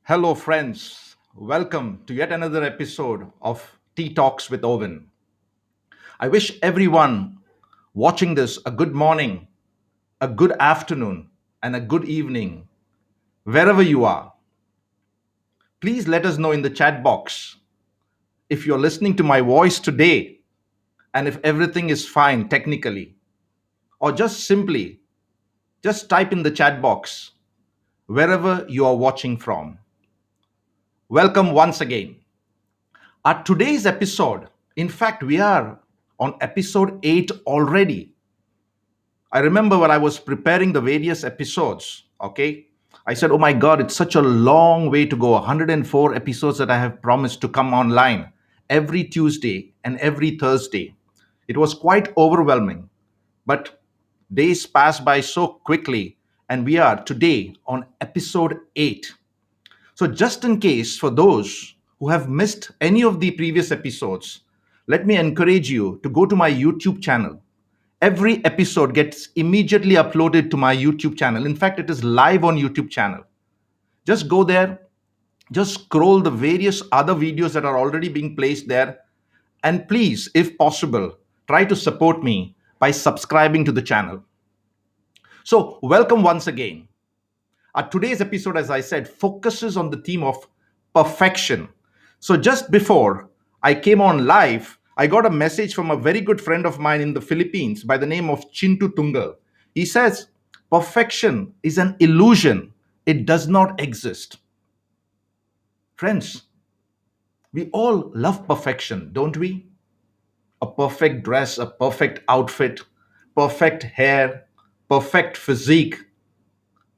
Hello, friends. Welcome to yet another episode of Tea Talks with Owen. I wish everyone watching this a good morning, a good afternoon, and a good evening, wherever you are. Please let us know in the chat box if you're listening to my voice today and if everything is fine technically, or just simply just type in the chat box wherever you are watching from. Welcome once again. Our today's episode, in fact, we are on episode 8 already. I remember when I was preparing the various episodes, okay, I said, oh my God, it's such a long way to go. 104 episodes that I have promised to come online every Tuesday and every Thursday. It was quite overwhelming, but days passed by so quickly, and we are today on episode 8. So, just in case for those who have missed any of the previous episodes, let me encourage you to go to my YouTube channel. Every episode gets immediately uploaded to my YouTube channel. In fact, it is live on YouTube channel. Just go there, just scroll the various other videos that are already being placed there, and please, if possible, try to support me by subscribing to the channel. So, welcome once again. Today's episode, as I said, focuses on the theme of perfection. So, just before I came on live, I got a message from a very good friend of mine in the Philippines by the name of Chintu Tungal. He says, perfection is an illusion, it does not exist. Friends, we all love perfection, don't we? A perfect dress, a perfect outfit, perfect hair, perfect physique,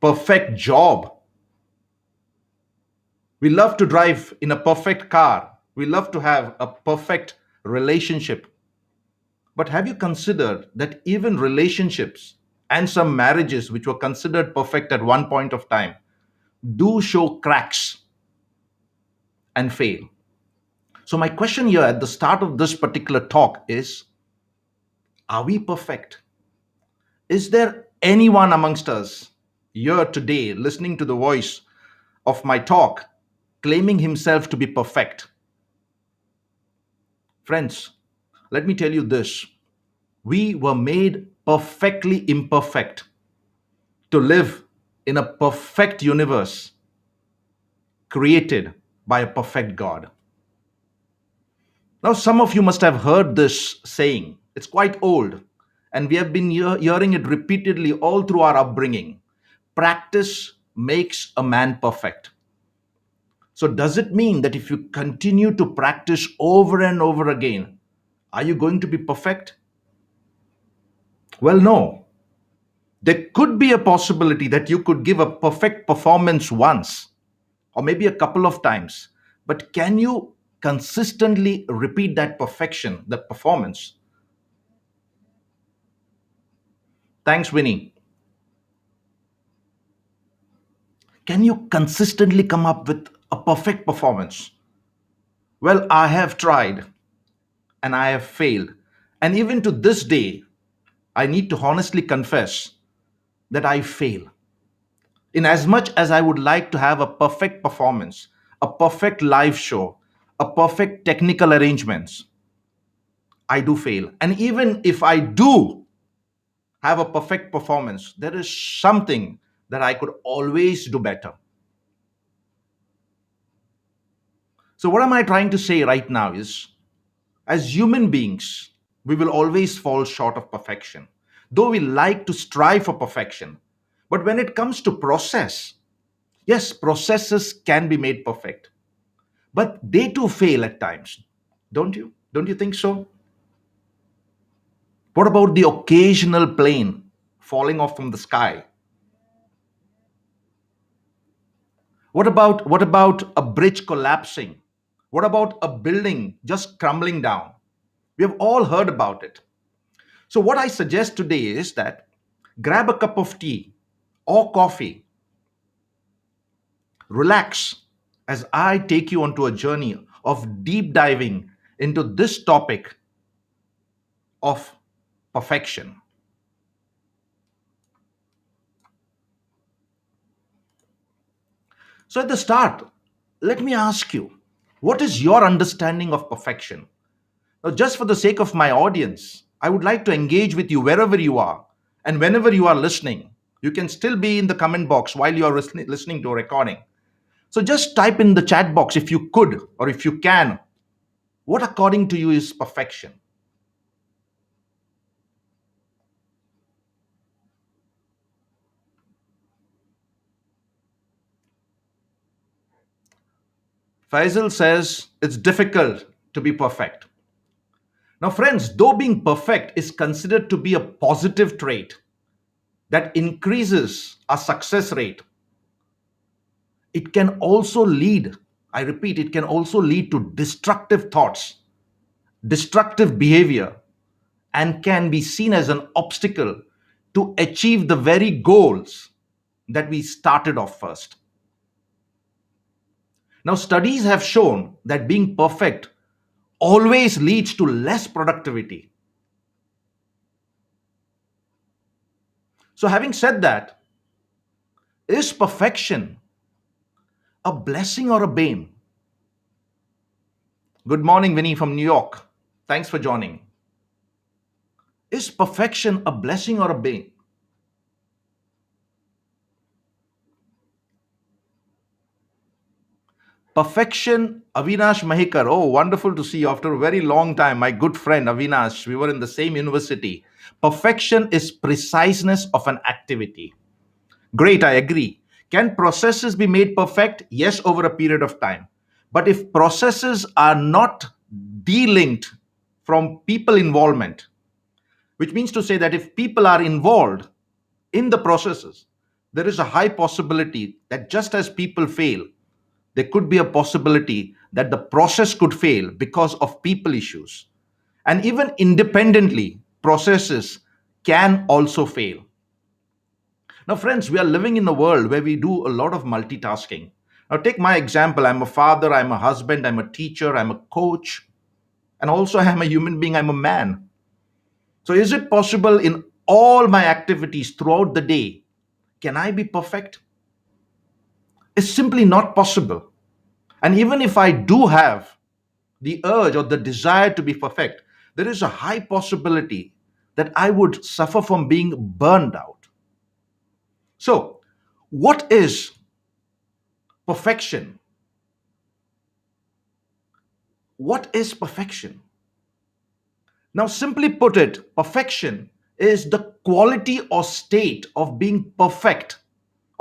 perfect job. We love to drive in a perfect car. We love to have a perfect relationship. But have you considered that even relationships and some marriages, which were considered perfect at one point of time, do show cracks and fail? So, my question here at the start of this particular talk is, are we perfect? Is there anyone amongst us here today listening to the voice of my talk claiming himself to be perfect? Friends, let me tell you this: we were made perfectly imperfect to live in a perfect universe created by a perfect God. Now, some of you must have heard this saying. It's quite old, and we have been hearing it repeatedly all through our upbringing. Practice makes a man perfect. So, does it mean that if you continue to practice over and over again, are you going to be perfect? Well, no. There could be a possibility that you could give a perfect performance once or maybe a couple of times, but can you consistently repeat that perfection, that performance? Thanks, Winnie. Can you consistently come up with a perfect performance? Well, I have tried and I have failed. And even to this day, I need to honestly confess that I fail. In as much as I would like to have a perfect performance, a perfect live show, a perfect technical arrangements, I do fail. And even if I do have a perfect performance, there is something that I could always do better. So, what am I trying to say right now is, as human beings, we will always fall short of perfection, though we like to strive for perfection. But when it comes to process, yes, processes can be made perfect, but they too fail at times. Don't you? Don't you think so? What about the occasional plane falling off from the sky? What about a bridge collapsing? What about a building just crumbling down? We have all heard about it. So what I suggest today is that grab a cup of tea or coffee, relax as I take you onto a journey of deep diving into this topic of perfection. So, at the start, let me ask you, what is your understanding of perfection? Now, just for the sake of my audience, I would like to engage with you wherever you are and whenever you are listening. You can still be in the comment box while you are listening to a recording. So, just type in the chat box if you could or if you can, what according to you is perfection? Faisal says it's difficult to be perfect. Now, friends, though being perfect is considered to be a positive trait that increases our success rate, it can also lead, I repeat, it can also lead to destructive thoughts, destructive behavior, and can be seen as an obstacle to achieve the very goals that we started off first. Now, studies have shown that being perfect always leads to less productivity. So, having said that, is perfection a blessing or a bane? Good morning, Vinny from New York. Thanks for joining. Is perfection a blessing or a bane? Perfection, Avinash Mahikar. Oh, wonderful to see you after a very long time. My good friend Avinash, we were in the same university. Perfection is preciseness of an activity. Great, I agree. Can processes be made perfect? Yes, over a period of time. But if processes are not delinked from people involvement, which means to say that if people are involved in the processes, there is a high possibility that just as people fail, there could be a possibility that the process could fail because of people issues. And even independently, processes can also fail. Now, friends, we are living in a world where we do a lot of multitasking. Now, take my example. I'm a father, I'm a husband, I'm a teacher, I'm a coach, and also I'm a human being, I'm a man. So, is it possible in all my activities throughout the day, can I be perfect? It's simply not possible. And even if I do have the urge or the desire to be perfect, there is a high possibility that I would suffer from being burned out. So, what is perfection? What is perfection? Now, simply put it, perfection is the quality or state of being perfect,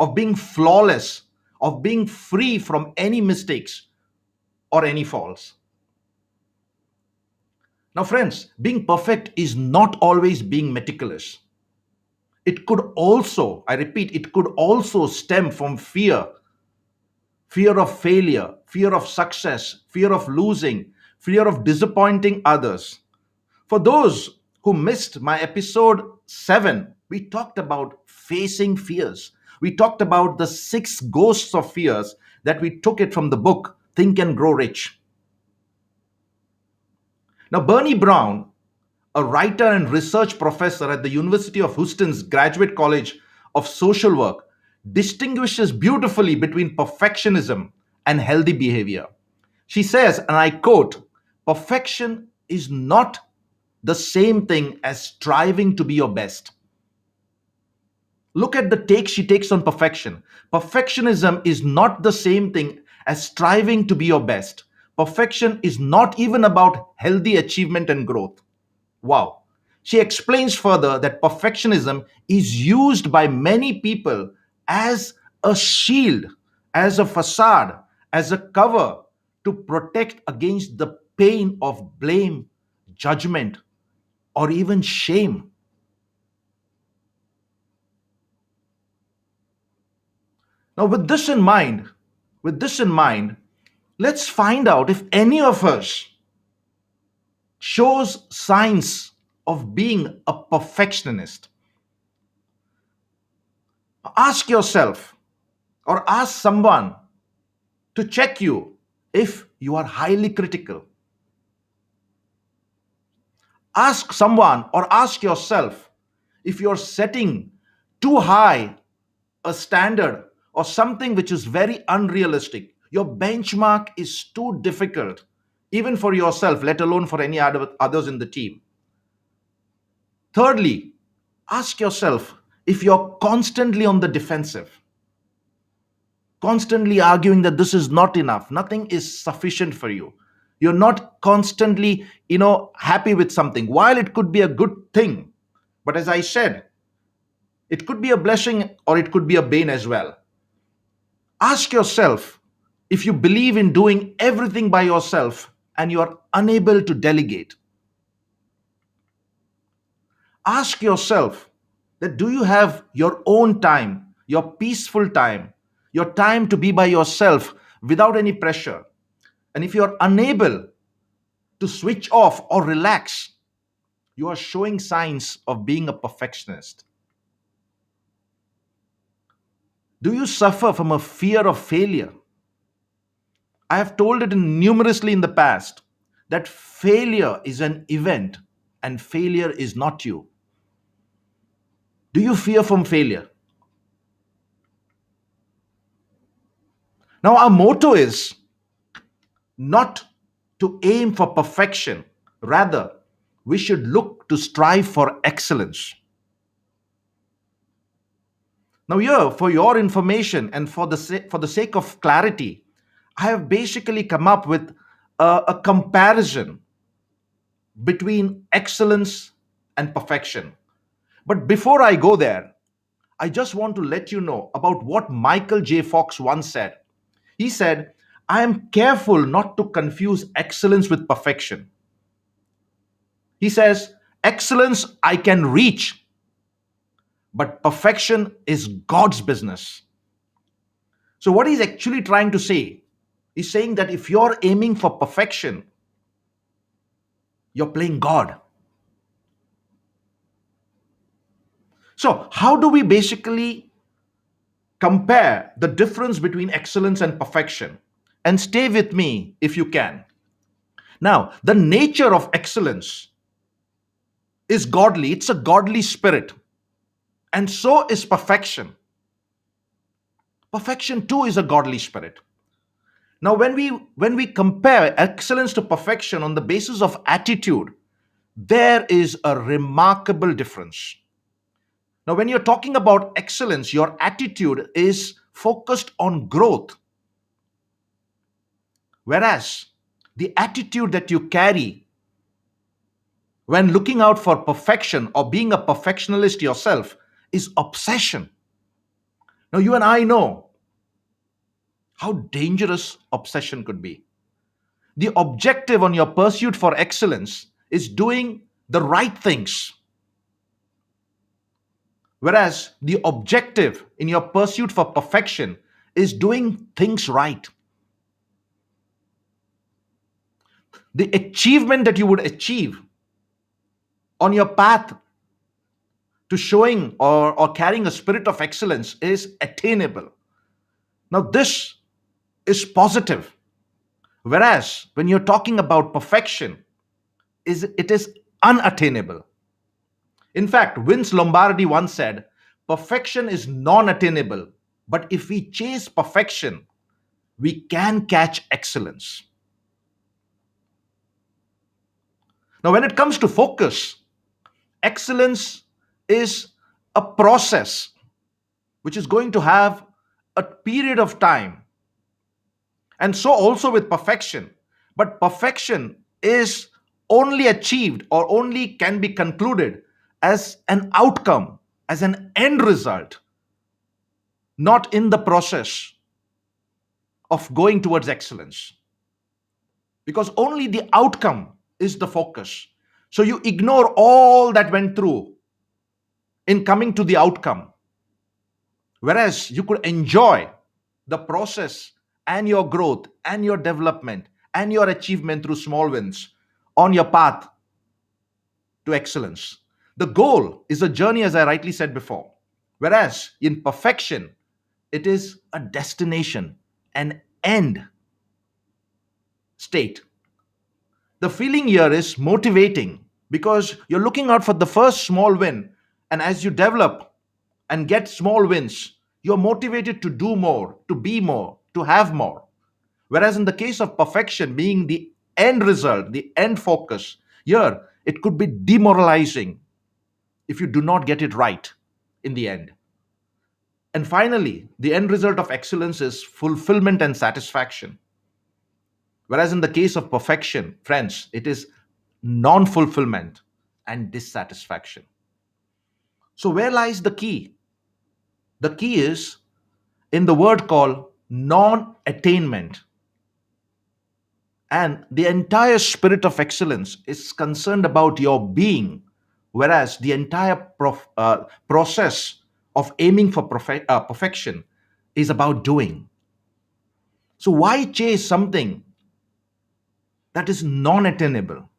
of being flawless, of being free from any mistakes or any faults. Now, friends, being perfect is not always being meticulous. It could also, I repeat, it could also stem from fear of failure, fear of success, fear of losing, fear of disappointing others. For those who missed my episode 7, we talked about facing fears. We talked about the 6 ghosts of fears that we took it from the book Think and Grow Rich. Now, Bernie Brown, a writer and research professor at the University of Houston's Graduate College of Social Work, distinguishes beautifully between perfectionism and healthy behavior. She says, and I quote, perfection is not the same thing as striving to be your best. Look at the take she takes on perfection. Perfectionism is not the same thing as striving to be your best. Perfection is not even about healthy achievement and growth. Wow. She explains further that perfectionism is used by many people as a shield, as a facade, as a cover to protect against the pain of blame, judgment, or even shame. Now, with this in mind, let's find out if any of us shows signs of being a perfectionist. Ask yourself or ask someone to check you if you are highly critical. Ask someone or ask yourself if you're setting too high a standard or something which is very unrealistic. Your benchmark is too difficult, even for yourself, let alone for any others in the team. Thirdly, ask yourself if you're constantly on the defensive, constantly arguing that this is not enough, nothing is sufficient for you. You're not constantly, happy with something, while it could be a good thing. But as I said, it could be a blessing or it could be a bane as well. Ask yourself if you believe in doing everything by yourself and you are unable to delegate. Ask yourself that do you have your own time, your peaceful time, your time to be by yourself without any pressure. And if you're unable to switch off or relax, you are showing signs of being a perfectionist. Do you suffer from a fear of failure? I have told it numerously in the past that failure is an event and failure is not you. Do you fear from failure? Now, our motto is not to aim for perfection. Rather, we should look to strive for excellence. Now, here, for your information and for the sake of clarity, I have basically come up with a comparison between excellence and perfection. But before I go there, I just want to let you know about what Michael J. Fox once said. He said, I am careful not to confuse excellence with perfection. He says, excellence I can reach, but perfection is God's business. So, what he's actually trying to say, he's saying that if you're aiming for perfection, you're playing God. So, how do we basically compare the difference between excellence and perfection? And stay with me if you can. Now, the nature of excellence is godly, it's a godly spirit. And so is perfection. Perfection too is a godly spirit. Now, when we compare excellence to perfection on the basis of attitude, there is a remarkable difference. Now, when you're talking about excellence, your attitude is focused on growth. Whereas the attitude that you carry when looking out for perfection or being a perfectionist yourself is obsession. Now, you and I know how dangerous obsession could be. The objective on your pursuit for excellence is doing the right things. Whereas the objective in your pursuit for perfection is doing things right. The achievement that you would achieve on your path to showing or carrying a spirit of excellence is attainable. Now, this is positive. Whereas when you're talking about perfection, it is unattainable. In fact, Vince Lombardi once said, perfection is non attainable, but if we chase perfection, we can catch excellence. Now, when it comes to focus, excellence is a process which is going to have a period of time. And so also with perfection. But perfection is only achieved or only can be concluded as an outcome, as an end result, not in the process of going towards excellence. Because only the outcome is the focus. So you ignore all that went through in coming to the outcome. Whereas you could enjoy the process and your growth and your development and your achievement through small wins on your path to excellence. The goal is a journey, as I rightly said before. Whereas in perfection, it is a destination, an end state. The feeling here is motivating because you're looking out for the first small win. And as you develop and get small wins, you're motivated to do more, to be more, to have more. Whereas in the case of perfection being the end result, the end focus, here it could be demoralizing if you do not get it right in the end. And finally, the end result of excellence is fulfillment and satisfaction. Whereas in the case of perfection, friends, it is non fulfillment and dissatisfaction. So, where lies the key? The key is in the word called non attainment. And the entire spirit of excellence is concerned about your being, whereas the entire process of aiming for perfection is about doing. So, why chase something that is non attainable?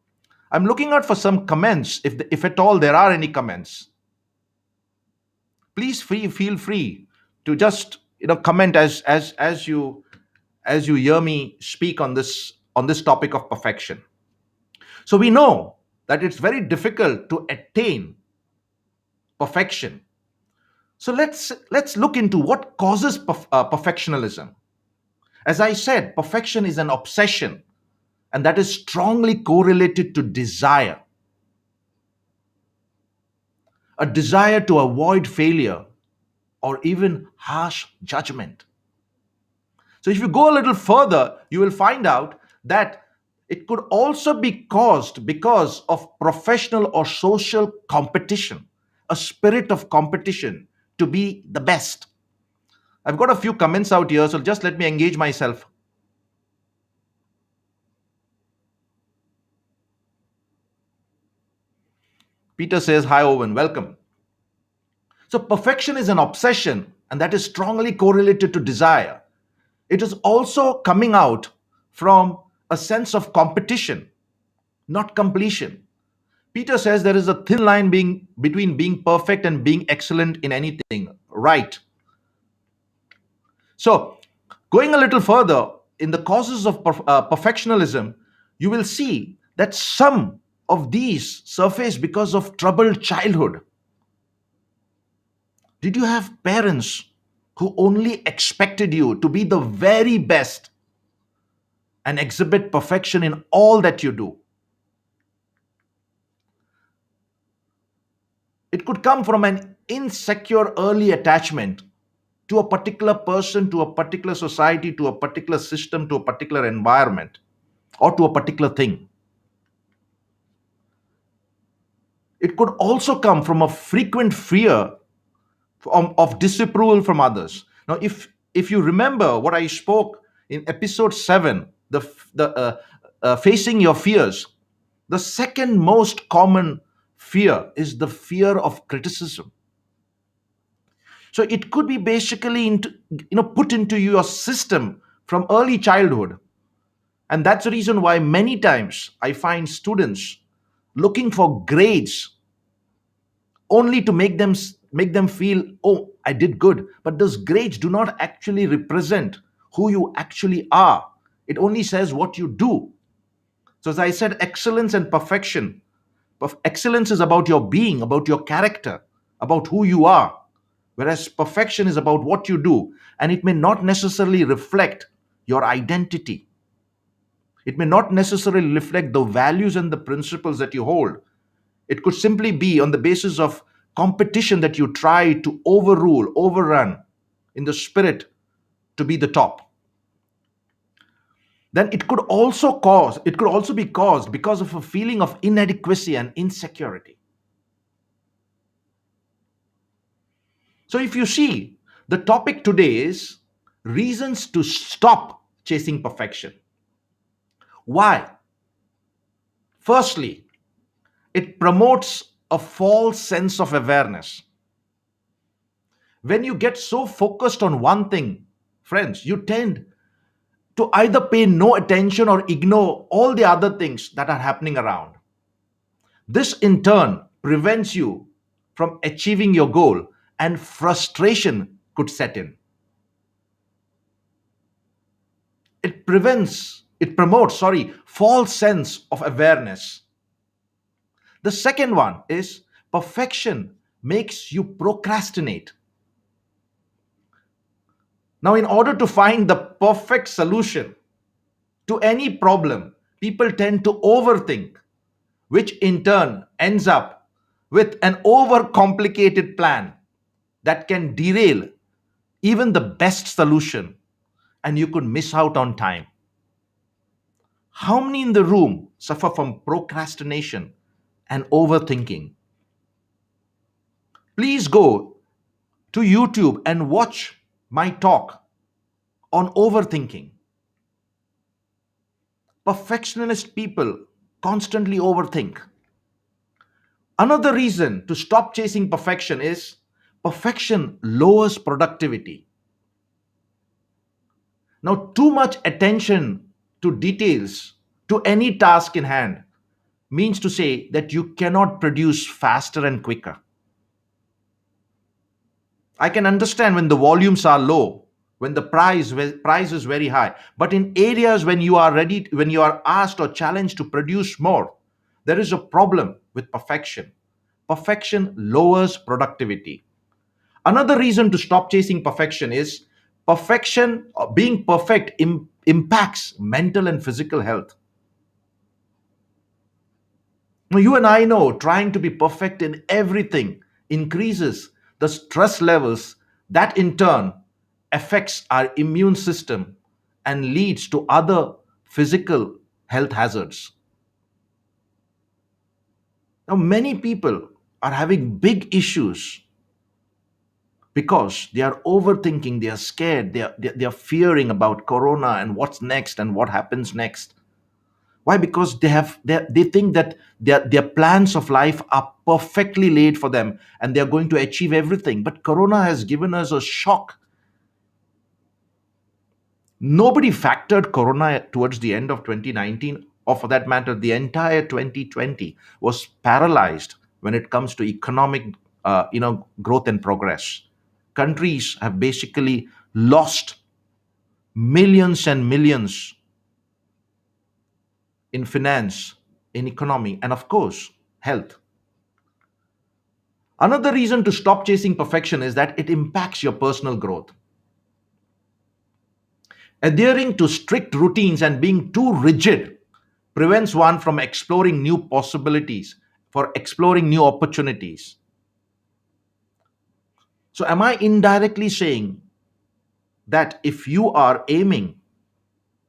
I'm looking out for some comments, if at all there are any comments. Please feel free to just comment as you hear me speak on this topic of perfection. So we know that it's very difficult to attain perfection. So let's look into what causes perfectionism. As I said, perfection is an obsession, and that is strongly correlated to desire. A desire to avoid failure or even harsh judgment. So, if you go a little further, you will find out that it could also be caused because of professional or social competition, a spirit of competition to be the best. I've got a few comments out here, so just let me engage myself. Peter says, "Hi, Owen, welcome." So, perfection is an obsession, and that is strongly correlated to desire. It is also coming out from a sense of competition, not completion. Peter says there is a thin line between being perfect and being excellent in anything. Right. So, going a little further, in the causes of perfectionism, you will see that some of these surface because of troubled childhood. Did you have parents who only expected you to be the very best and exhibit perfection in all that you do? It could come from an insecure early attachment to a particular person, to a particular society, to a particular system, to a particular environment, or to a particular thing. It could also come from a frequent fear of disapproval from others. Now, if you remember what I spoke in episode 7, the facing your fears, the second most common fear is the fear of criticism. So it could be basically put into your system from early childhood. And that's the reason why many times I find students looking for grades only to make them feel, oh, I did good. But those grades do not actually represent who you actually are. It only says what you do. So as I said, excellence and perfection. Excellence is about your being, about your character, about who you are. Whereas perfection is about what you do, and it may not necessarily reflect your identity. It may not necessarily reflect the values and the principles that you hold. It could simply be on the basis of competition that you try to overrule, overrun in the spirit to be the top. Then it could also be caused because of a feeling of inadequacy and insecurity. So if you see, the topic today is reasons to stop chasing perfection. Why? Firstly, it promotes a false sense of awareness. When you get so focused on one thing, friends, you tend to either pay no attention or ignore all the other things that are happening around. This in turn prevents you from achieving your goal, and frustration could set in. It promotes, false sense of awareness. The second one is perfection makes you procrastinate. Now, in order to find the perfect solution to any problem, people tend to overthink, which in turn ends up with an overcomplicated plan that can derail even the best solution, and you could miss out on time. How many in the room suffer from procrastination and overthinking? Please go to YouTube and watch my talk on overthinking. Perfectionist people constantly overthink. Another reason to stop chasing perfection is perfection lowers productivity. Now, too much attention to details to any task in hand means to say that you cannot produce faster and quicker. I can understand when the volumes are low, when the price is very high, but in areas when you are asked or challenged to produce more, there is a problem with perfection. Perfection lowers productivity. Another reason to stop chasing perfection is being perfect impacts mental and physical health. Now, you and I know trying to be perfect in everything increases the stress levels that in turn affects our immune system and leads to other physical health hazards. Now, many people are having big issues because they are overthinking, they are scared, they are fearing about corona and what's next and what happens next. Why? Because they think that their plans of life are perfectly laid for them and they are going to achieve everything. But corona has given us a shock. Nobody factored corona towards the end of 2019, or for that matter, the entire 2020 was paralyzed when it comes to economic, growth and progress. Countries have basically lost millions and millions in finance, in economy, and of course, health. Another reason to stop chasing perfection is that it impacts your personal growth. Adhering to strict routines and being too rigid prevents one from exploring new possibilities, for exploring new opportunities. So, am I indirectly saying that if you are aiming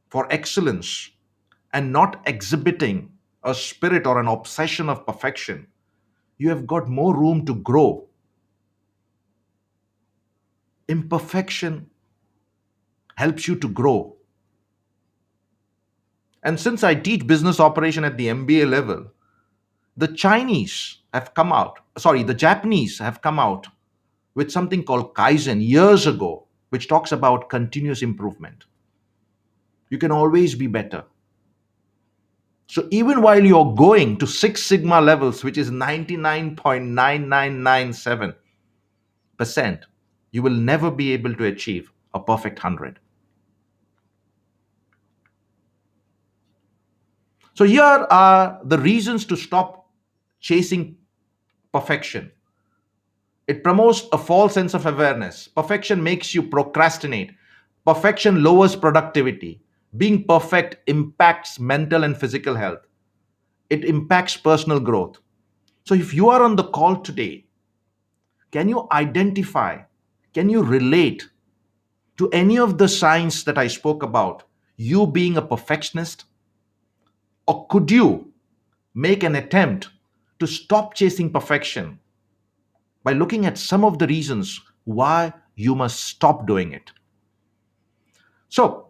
for excellence and not exhibiting a spirit or an obsession of perfection, you have got more room to grow? Imperfection helps you to grow. And since I teach business operation at the MBA level, the Japanese have come out with something called Kaizen years ago, which talks about continuous improvement. You can always be better. So even while you're going to Six Sigma levels, which is 99.9997%, you will never be able to achieve a perfect 100. So here are the reasons to stop chasing perfection. It promotes a false sense of awareness. Perfection makes you procrastinate. Perfection lowers productivity. Being perfect impacts mental and physical health. It impacts personal growth. So if you are on the call today, can you identify, can you relate to any of the signs that I spoke about, you being a perfectionist? Or could you make an attempt to stop chasing perfection by looking at some of the reasons why you must stop doing it? So,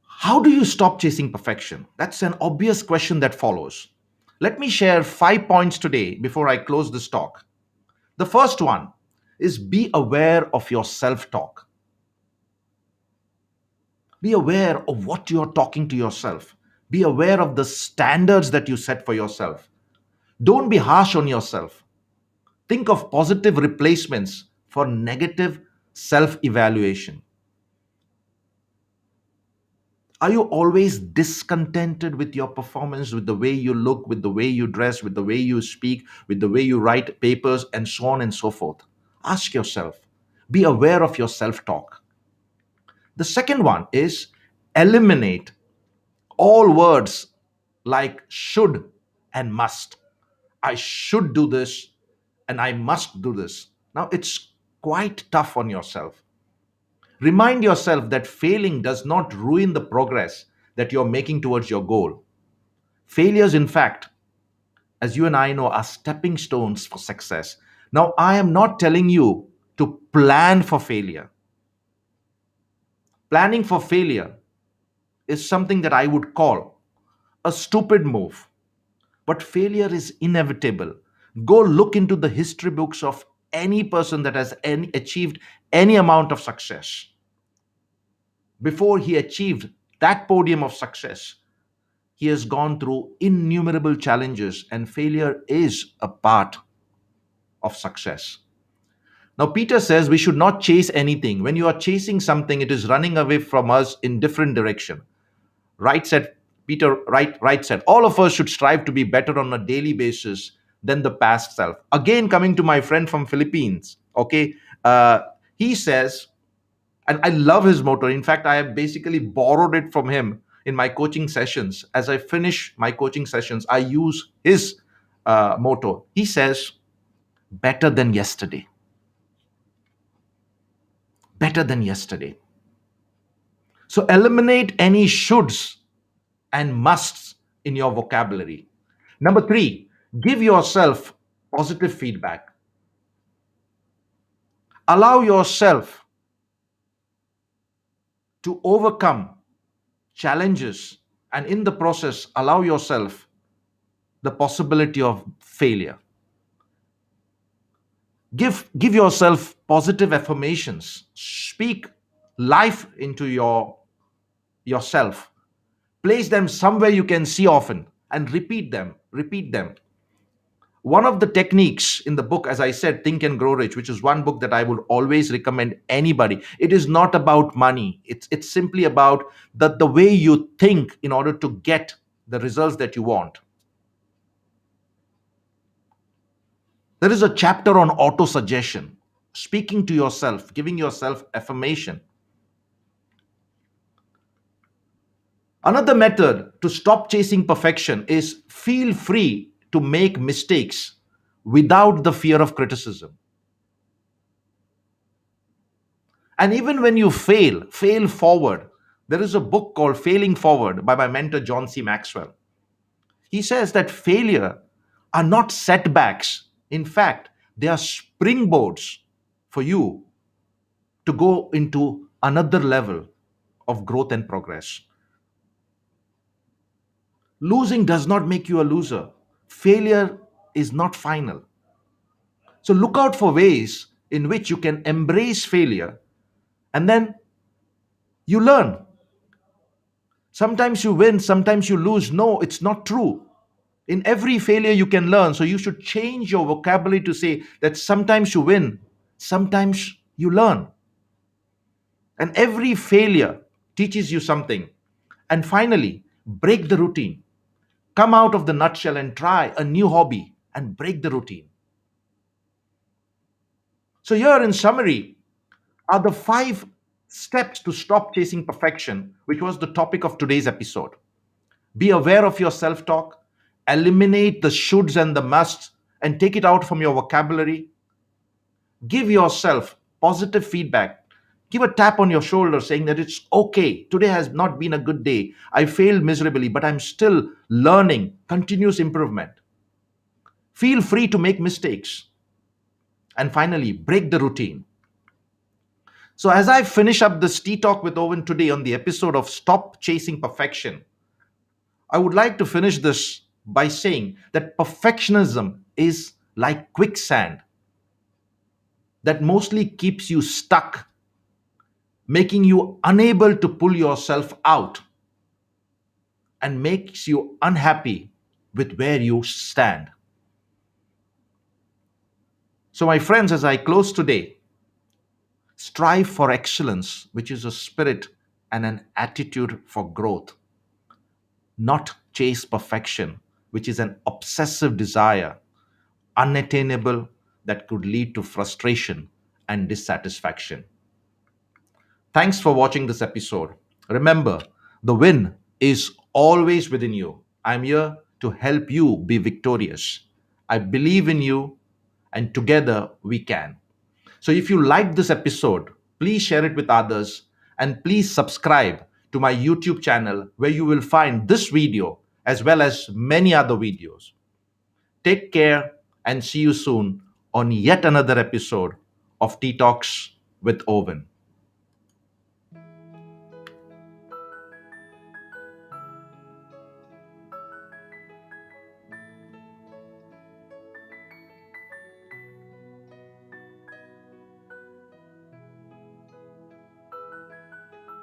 how do you stop chasing perfection? That's an obvious question that follows. Let me share 5 points today before I close this talk. The first one is be aware of your self talk. Be aware of what you're talking to yourself. Be aware of the standards that you set for yourself. Don't be harsh on yourself. Think of positive replacements for negative self evaluation. Are you always discontented with your performance, with the way you look, with the way you dress, with the way you speak, with the way you write papers, and so on and so forth? Ask yourself. Be aware of your self talk. The second one is eliminate all words like should and must. I should do this and I must do this. Now, it's quite tough on yourself. Remind yourself that failing does not ruin the progress that you're making towards your goal. Failures, in fact, as you and I know, are stepping stones for success. Now, I am not telling you to plan for failure. Planning for failure is something that I would call a stupid move. But failure is inevitable. Go look into the history books of any person that has achieved any amount of success. Before he achieved that podium of success, he has gone through innumerable challenges, and failure is a part of success. Now, Peter says we should not chase anything. When you are chasing something, it is running away from us in different direction. Right said Peter, right said, all of us should strive to be better on a daily basis than the past self. Again, coming to my friend from Philippines, okay, he says, and I love his motto. In fact, I have basically borrowed it from him in my coaching sessions. As I finish my coaching sessions, I use his motto. He says, better than yesterday. Better than yesterday. So eliminate any shoulds and musts in your vocabulary. Number three, give yourself positive feedback. Allow yourself to overcome challenges, and in the process, allow yourself the possibility of failure. Give yourself positive affirmations. Speak life into yourself. Place them somewhere you can see often and repeat them. Repeat them. One of the techniques in the book, as I said, Think and Grow Rich, which is one book that I would always recommend anybody. It is not about money. It's simply about the way you think in order to get the results that you want. There is a chapter on auto suggestion, speaking to yourself, giving yourself affirmation. Another method to stop chasing perfection is feel free to make mistakes without the fear of criticism. And even when you fail forward. There is a book called Failing Forward by my mentor, John C. Maxwell. He says that failure are not setbacks. In fact, they are springboards for you to go into another level of growth and progress. Losing does not make you a loser. Failure is not final. So look out for ways in which you can embrace failure and then you learn. Sometimes you win, sometimes you lose. No, it's not true. In every failure, you can learn. So you should change your vocabulary to say that sometimes you win, sometimes you learn. And every failure teaches you something. And finally, break the routine. Come out of the nutshell and try a new hobby and break the routine. So, here in summary are the 5 steps to stop chasing perfection, which was the topic of today's episode. Be aware of your self talk, eliminate the shoulds and the musts, and take it out from your vocabulary. Give yourself positive feedback. Give a tap on your shoulder saying that it's okay. Today has not been a good day. I failed miserably, but I'm still learning, continuous improvement. Feel free to make mistakes. And finally, break the routine. So, as I finish up this tea talk with Owen today on the episode of Stop Chasing Perfection, I would like to finish this by saying that perfectionism is like quicksand that mostly keeps you stuck, making you unable to pull yourself out and makes you unhappy with where you stand. So, my friends, as I close today, strive for excellence, which is a spirit and an attitude for growth, not chase perfection, which is an obsessive desire, unattainable, that could lead to frustration and dissatisfaction. Thanks for watching this episode. Remember, the win is always within you. I'm here to help you be victorious. I believe in you, and together we can. So, if you liked this episode, please share it with others and please subscribe to my YouTube channel where you will find this video as well as many other videos. Take care and see you soon on yet another episode of Tea Talks with Owen.